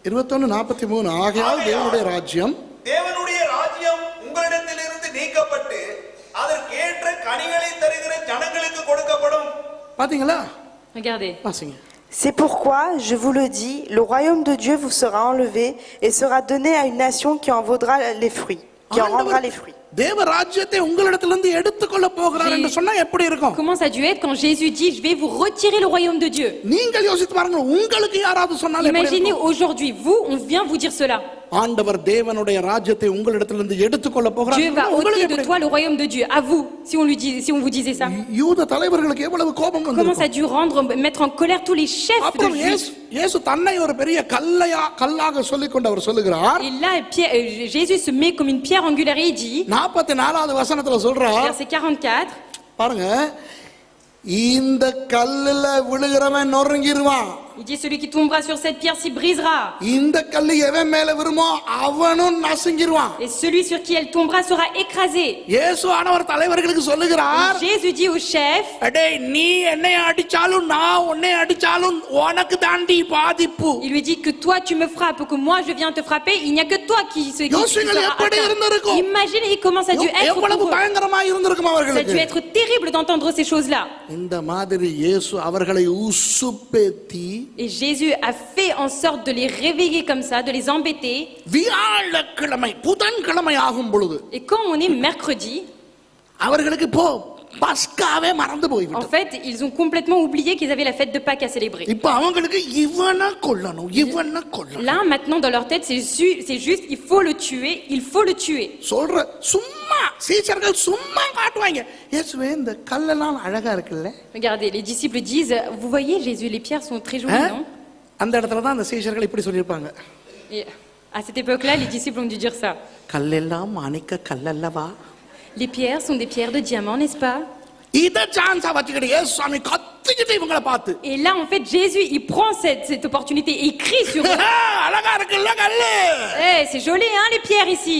21:43 ஆகையால் தேவனுடைய ராஜ்யம் உங்களிடத்திலிருந்து நீக்கப்பட்டு அதற்கேற்ற கனிகளை தருகிற ஜனங்களுக்கு கொடுக்கப்படும். பாத்தீங்களா? Regardez. வாசிங்க. C'est pourquoi, je vous le dis, le royaume de Dieu vous sera enlevé et sera donné à une nation qui en vaudra les fruits, qui en rendra les fruits. தேவ ராஜ்யத்தை உங்களிடத்திலிருந்து எடுத்துக்கொள்ள போகிறார் என்று சொன்னா எப்படி இருக்கும்? Comment ça a dû être quand Jésus dit je vais vous retirer le royaume de Dieu? நீங்கள் யோசித்து பாருங்க, உங்களுக்கு யாராவது சொன்னாலே Imaginez aujourd'hui vous, on vient vous dire cela. ஆண்டவர் தேவனுடைய ராஜ்யத்தை உங்களிடத்திலிருந்து எடுத்துக்கொள்ள போகிறார். Dieu va ôter de toi le royaume de Dieu. À vous, si on vous disait ça. யூத தலைவர்களுக்கு எவ்வளவு கோபம் வந்தது? Comment ça a dû mettre en colère tous les chefs de Juifs. இயேசு தன்னை ஒரு பெரிய கல்லாக சொல்லிக்கொண்டு அவர் சொல்லுகிறார். Et là Jésus se met comme une pierre angulaire et il dit 44வது வசனத்துல சொல்றார். Verset 44. பாருங்க, இந்த கல்லுல விழுகிறவன் நொறுங்கிடுவான். Il dit celui qui tombera sur cette pierre s'y brisera. இந்த கல்லு எவன் மேல விழுமோ அவனும் நசுங்கிடுவான். Et celui sur qui elle tombera sera écrasé. இயேசு ஆண்டவர் தலைவர்களுக்கு சொல்லுகிறார். Jésus dit au chef, அடேய், நீ என்னை அடிச்சாலும் நான் உன்னை அடிச்சாலும் உனக்கு தாண்டி பாதிப்பு. il lui dit que toi tu me frappes ou que moi je viens te frapper, il n'y a que toi qui sera atteint. Imaginez comment ça a dû être. எவ்வளவு பயங்கரமா இருந்திருக்கும் அவர்களுக்கு. Ça a dû être terrible d'entendre ces choses-là. இந்த மாதிரி இயேசு அவர்களை உசுப்பேத்தி Et Jésus a fait en sorte de les réveiller comme ça, de les embêter. வியாழக்கிழமை புதன்கிழமை ஆகும் பொழுது, Et quand on est mercredi, அவர்களுக்கு பஸ்காவே மறந்து போய்விட்டது. En fait, ils ont complètement oublié qu'ils avaient la fête de Pâques à célébrer. இப்போ அவங்களுக்கு இவனை கொல்லணும், இவனை கொல்லணும். Là maintenant dans leur tête c'est juste il faut le tuer. சொல்ற சும்மா சீஷர்கள் சும்மா காட்டுவாங்க. இயேசுவே இந்த கல்லெல்லாம் அழகா இருக்குல்ல? Regardez, les disciples disent vous voyez Jésus, les pierres sont très jolies, non? அந்த இடத்துல தான் அந்த சீஷர்கள் இப்படி சொல்லிருப்பாங்க. Et à cette époque-là, les disciples ont dû dire ça. கல்லெல்லாம் மாணிக்க கல்லல்லவா? Les pierres sont des pierres de diamant, n'est-ce pas? இத சான்ஸா வச்சுக்கிட்டு இயேசுசாமி கத்திக்கிட்டு இவங்களை பார்த்து. Et là en fait Jésus il prend cette opportunité et il crie sur eux. அழகா இருக்குல்ல கல்லு? Eh, c'est joli hein les pierres ici.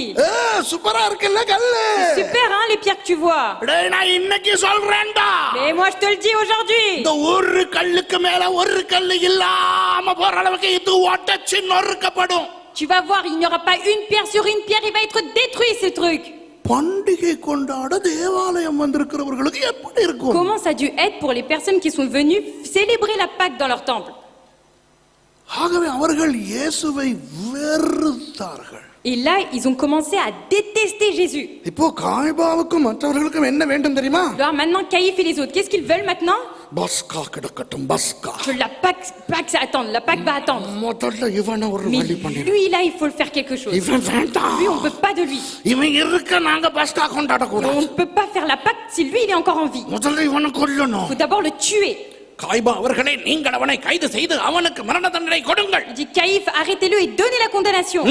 சூப்பரா இருக்குல்ல கல்லு? Super hein les pierres que tu vois. டேய், நான் இன்னைக்கு சொல்றேன்டா. Mais moi je te le dis aujourd'hui. இந்த ஒரு கல்லுக்கு மேல ஒரு கல்லு இல்லாம போற அளவுக்கு இது உடைச்சு நொறுக்கப்படும். Tu vas voir, il n'y aura pas une pierre sur une pierre, il va être détruit ce truc. பண்டிகை கொண்டாட தேவாலயம் வந்திருக்கிறவர்களுக்கு எப்படி இருக்கும்? Comment ça a dû être pour les personnes qui sont venues célébrer la Pâque dans leur temple? ஆகவே அவர்கள் இயேசுவை வெறுத்தார்கள். Et là, ils ont commencé à détester Jésus. இப்போ காய்பாவுக்கும் மற்றவர்களுக்கும் என்ன வேண்டும் தெரியுமா? Alors maintenant, Caïphe et les autres, qu'est-ce qu'ils veulent maintenant? பஸ்கா கிடக்கட்டும், பஸ்கா. Que la Pâque attendre, la Pâque va attendre. முதல்ல இவனை ஒரு Mais வழி பண்ணிடு. lui là, il faut le faire quelque chose. இவன் வேண்டாம். Lui, on peut pas de lui. இவன் இருக்க நாங்க பஸ்கா கொண்டாட On கூடாது. ne peut pas faire la Pâque si lui il est encore en vie. முதல்ல இவனை கொல்லணும். Il faut d'abord le tuer. காய்பா அவர்களே, நீங்கள் அவனை கைது செய்து அவனுக்கு மரண தண்டனை கொடுங்கள். Il dit Caïphe, arrêtez-le et donnez la condamnation.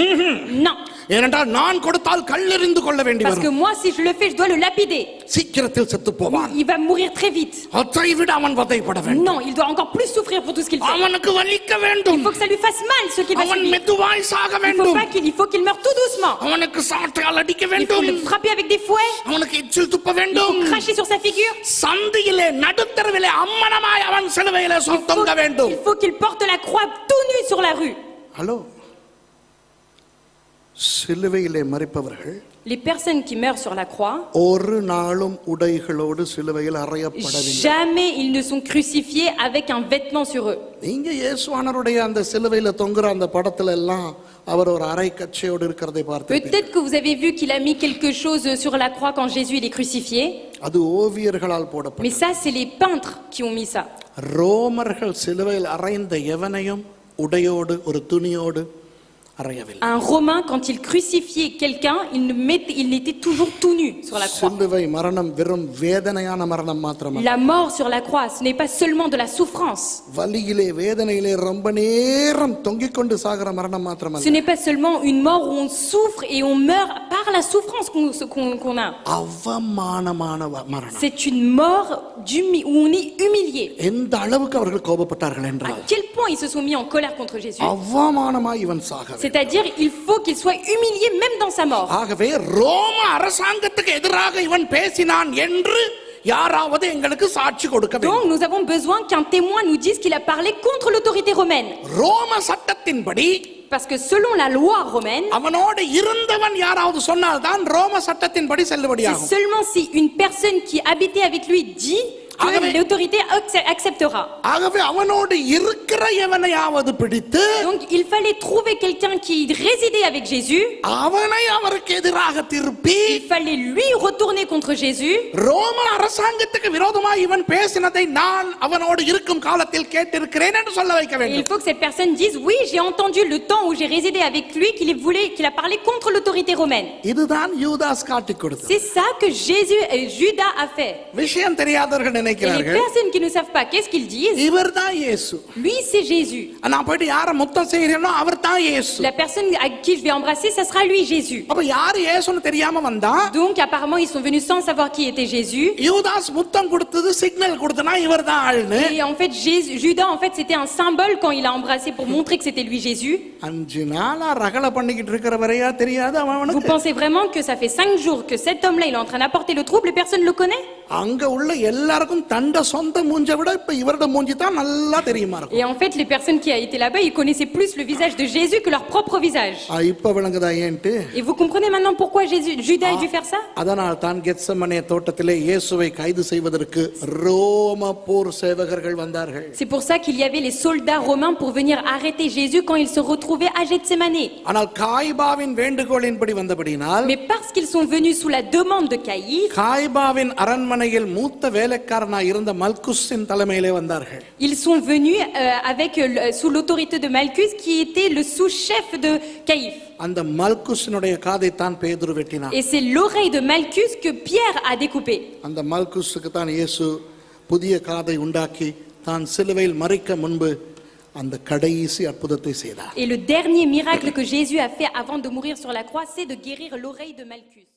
Non. ஏனென்றால் நான் கொடுத்தால் கல்லெறிந்து கொள்ள வேண்டி Parce que வரும். moi si je le fais, je dois le lapider. சீக்கிரத்தில் செத்து போவான். Il va mourir très vite. அதை விட அவன் வதைப்பட வேண்டும். Non, il doit encore plus souffrir pour tout ce qu'il fait. அவனுக்கு வலிக்க வேண்டும். Il faut que ça lui fasse mal ce qu'il va அவன் subir. மெதுவாய் சாக Il வேண்டும். faut qu'il meure tout doucement. அவனுக்கு சாட்டையால் அடிக்க Il faut வேண்டும். le frapper avec des fouets. அவனுக்கு எச்சில் துப்ப Il வேண்டும். faut cracher sur sa figure. சந்தியிலே நடுத்தரவிலே அம்மனமாய் அவன் சிலுவையிலே தொங்க வேண்டும். Il faut qu'il porte la croix tout nu sur la rue. Hello, சிலுவையிலே மரிப்பவர்கள் Les personnes qui meurent sur la croix, ஒரு நாளும் உடைகளோடு சிலுவையில் அறையப்படவில்லை. jamais ils ne sont crucifiés avec un vêtement sur eux. நீங்க இயேசுவானவருடைய அந்த சிலுவையில தொங்குற அந்த படத்துல எல்லாம் அவர் ஒரு அரை கச்சையோடு இருக்கிறதை பார்த்திருப்பீங்க. Peut-être que vous avez vu qu'il a mis quelque chose sur la croix quand Jésus il est crucifié. அது ஓவியர்களால் போடப்பட்டது. Mais ça c'est les peintres qui ont mis ça. ரோமர்கள் சிலுவையில் அறைந்த எவனையும் உடையோடு ஒரு துணியோடு அறையவில்லை. Un Romain quand il crucifiait quelqu'un, il était toujours tout nu sur la croix. சிலுவை மரணம் வெறும் வேதனையான மரணம் மாத்திரமல்ல. La mort sur la croix, ce n'est pas seulement de la souffrance. வலியிலே வேதனையிலே ரொம்ப நேரம் தொங்கிக் கொண்டு சாகிற மரணம் மாத்திரமல்ல. Ce n'est pas seulement une mort où on souffre et on meurt par la souffrance qu'on a. அவமானமான மரணம். C'est une mort où on est humilié. எந்த அளவுக்கு அவர்கள் கோபப்பட்டார்கள் À என்றால் quel point ils se sont mis en colère contre Jésus. அவமானமாய் இவன் சாக. C'est-à-dire il faut qu'il soit humilié même dans sa mort. ஆகவே ரோம அரசாங்கத்துக்கு எதிராக இவன் பேசினான் என்று யாராவது எங்களுக்கு சாட்சி கொடுக்க வேண்டும். Donc nous avons besoin qu'un témoin nous dise qu'il a parlé contre l'autorité romaine. ரோம சட்டத்தின்படி Parce que selon la loi romaine, அவனோடு இருந்தவன் யாராவது சொன்னால் தான் ரோம சட்டத்தின்படி c'est செல்லுபடியாகும். seulement si une personne qui habitait avec lui dit que l'autorité acceptera. ஆகவே அவனோடு இருக்கிற எவனையாவது பிடித்து Donc il fallait trouver quelqu'un qui résidait avec Jésus. அவனை அவருக்கு எதிராக திருப்பி Il fallait lui retourner contre Jésus. ரோம அரசாங்கத்துக்கு விரோதமாக இவன் பேசினதை நான் அவனோடு இருக்கும் காலத்தில் கேட்டிருக்கிறேன் என்று சொல்ல வைக்க Et il வேண்டும். faut que cette personne dise oui, j'ai entendu le temps où j'ai résidé avec lui qu'il a parlé contre l'autorité romaine. இதுதான் யூதாஸ் காட்டிக் கொடுத்தது. C'est ça que Judas a fait. விஷயம் தெரியாதவர்கள் Et les நினைக்கிறார்கள் personnes qui ne savent pas, qu'est-ce qu'ils disent? இவர்தான் இயேசு. Lui, c'est Jésus. நான் போயிட்டு யாரை முத்தம் செய்கிறேனோ அவர்தான் இயேசு. La personne à qui je vais embrasser, ça sera lui, Jésus. அப்ப யார் இயேசுன்னு தெரியாம வந்தா Donc apparemment, ils sont venus sans savoir qui était Jésus. யூதாஸ் முத்தம் கொடுத்தது சிக்னல் கொடுத்தனா இவர்தான் ஆள்னு. Et en fait, Judas, en fait, c'était un symbole quand il a embrassé pour montrer que c'était lui, Jésus. 5 நாளா ரகல பண்ணிக்கிட்டு இருக்கிற வரையா தெரியாது Vous அவனுக்கு. pensez vraiment que ça fait 5 jours que cet homme-là, il est en train d'apporter le trouble et personne ne le connaît? அங்க உள்ள எல்லாருக்கும் தண்ட சொந்த மூஞ்ச விட இப்ப இவரோட மூஞ்சி தான் நல்லா தெரியுமா இருக்கும். Et en fait, les personnes qui étaient là-bas, ils connaissaient plus le visage de Jésus que leur propre visage. இப்ப விளங்குதா ஏன்ட்டு? Et vous comprenez maintenant pourquoi Judas a dû faire ça? அதனால் தான் கெத்செமனே தோட்டத்திலே இயேசுவை கைது செய்வதற்கு ரோம போர் சேவகர்கள் வந்தார்கள். C'est pour ça qu'il y avait les soldats romains pour venir arrêter Jésus quand il se retrouvait à Gethsémanée. ஆனால் காய்பாவின் வேண்டுகோளின்படி வந்தபடியினால் Mais parce qu'ils sont venus sous la demande de Caïphe, காய்பாவின் அரண்மனையில் மூத்த வேலைக்காரனாய் இருந்த மல்குஸின் தலைமையிலே வந்தார்கள். ils sont venus sous l'autorité de Malchus qui était le sous-chef de Caïphe. அந்த மல்குஸினுடைய காதைத்தான் பேதுரு வெட்டினான். Et c'est l'oreille de Malchus que Pierre a découpée. அந்த மல்குஸுக்கு தான் இயேசு புதிய காதை உண்டாக்கி தான் சிலுவையில் மரிக்க முன்பு அந்த கடைசி அற்புதத்தை செய்தார். Et le dernier miracle que Jésus a fait avant de mourir sur la croix, c'est de guérir l'oreille de Malchus.